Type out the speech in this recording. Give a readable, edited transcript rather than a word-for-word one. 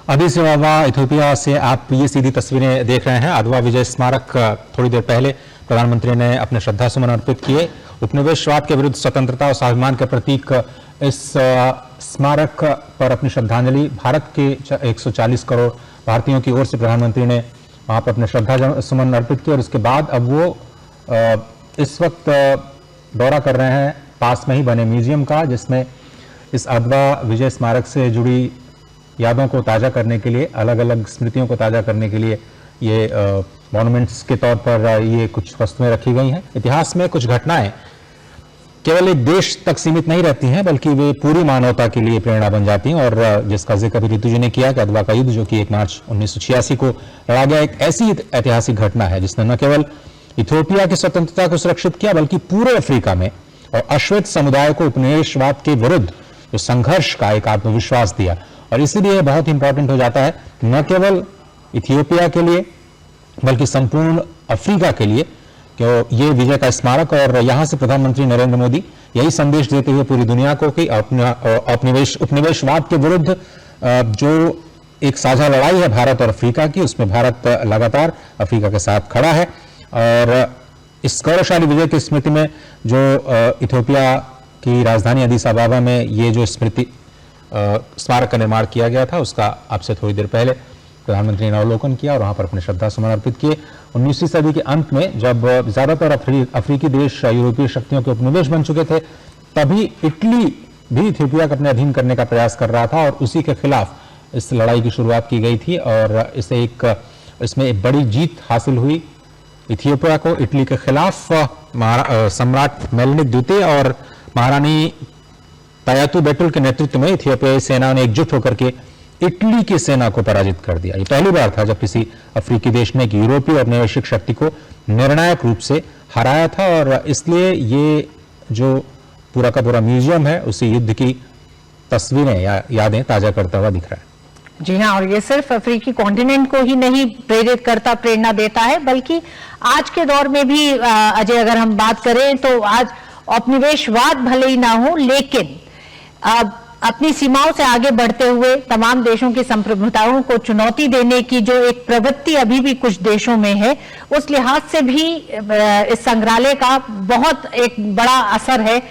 Addis अबबा Ethiopia से आप ये सीधी तस्वीरें देख रहे हैं। अदवा विजय स्मारक थोड़ी देर पहले प्रधानमंत्री ने अपने श्रद्धासुमन अर्पित किए। उपनिवेशवाद के विरुद्ध स्वतंत्रता और स्वाभिमान के प्रतीक इस स्मारक पर अपनी श्रद्धांजलि भारत के 140 करोड़ भारतीयों की ओर से प्रधानमंत्री ने वहां पर अपने श्रद्धासुमन अर्पित किए और उसके बाद अब वो इस वक्त दौरा कर रहे हैं पास में ही बने म्यूजियम का, जिसमें इस अदवा विजय स्मारक से जुड़ी यादों को ताज़ा करने के लिए, अलग अलग स्मृतियों को ताज़ा करने के लिए ये मॉन्यूमेंट्स के तौर पर ये कुछ वस्तुएं रखी गई हैं। इतिहास में कुछ घटनाएं केवल एक देश तक सीमित नहीं रहती हैं, बल्कि वे पूरी मानवता के लिए प्रेरणा बन जाती हैं। और जिसका जिक्र अभी ऋतु जी ने किया कि अदवा का युद्ध, जो कि 1 मार्च 1986 को लड़ा गया, एक ऐसी ऐतिहासिक घटना है जिसने न केवल इथियोपिया की स्वतंत्रता को सुरक्षित किया, बल्कि पूरे अफ्रीका में और अश्वेत समुदाय को उपनिवेशवाद के विरुद्ध जो संघर्ष का एक आत्मविश्वास दिया। और इसीलिए बहुत इंपॉर्टेंट हो जाता है न केवल इथियोपिया के लिए बल्कि संपूर्ण अफ्रीका के लिए कि ये विजय का स्मारक, और यहां से प्रधानमंत्री नरेंद्र मोदी यही संदेश देते हुए पूरी दुनिया को कि उपनिवेशवाद के विरुद्ध जो एक साझा लड़ाई है भारत और अफ्रीका की, उसमें भारत लगातार अफ्रीका के साथ खड़ा है। और इस गौरवशाली विजय की स्मृति में जो इथियोपिया की राजधानी अदिस अबाबा में ये जो स्मृति स्मारक का निर्माण किया गया था, उसका आपसे थोड़ी देर पहले प्रधानमंत्री ने अवलोकन किया और वहां पर अपने श्रद्धासुमन अर्पित किए। 19वीं सदी के अंत में जब ज्यादातर अफ्रीकी देश यूरोपीय शक्तियों के उपनिवेश बन चुके थे, तभी इटली भी इथियोपिया को अपने अधीन करने का प्रयास कर रहा था और उसी के खिलाफ इस लड़ाई की शुरुआत की गई थी। और इसमें एक बड़ी जीत हासिल हुई इथियोपिया को इटली के खिलाफ। सम्राट मेलनिक द्वितीय और महारानी तायातु बेटुल के नेतृत्व में इथियोपियाई सेना ने एकजुट होकर के इटली की सेना को पराजित कर दिया। ये पहली बार था जब किसी अफ्रीकी देश ने एक यूरोपीय औपनिवेशिक शक्ति को निर्णायक रूप से हराया था। और इसलिए ये जो पूरा का पूरा म्यूजियम है, उसी युद्ध की तस्वीरें या यादें ताजा करता हुआ दिख रहा है। जी हाँ, और ये सिर्फ अफ्रीकी कॉन्टिनेंट को ही नहीं प्रेरित करता, प्रेरणा देता है, बल्कि आज के दौर में भी अजय अगर हम बात करें तो आज औपनिवेशवाद भले ही ना हो, लेकिन अपनी सीमाओं से आगे बढ़ते हुए तमाम देशों की संप्रभुताओं को चुनौती देने की जो एक प्रवृत्ति अभी भी कुछ देशों में है, उस लिहाज से भी इस संग्रहालय का बहुत एक बड़ा असर है।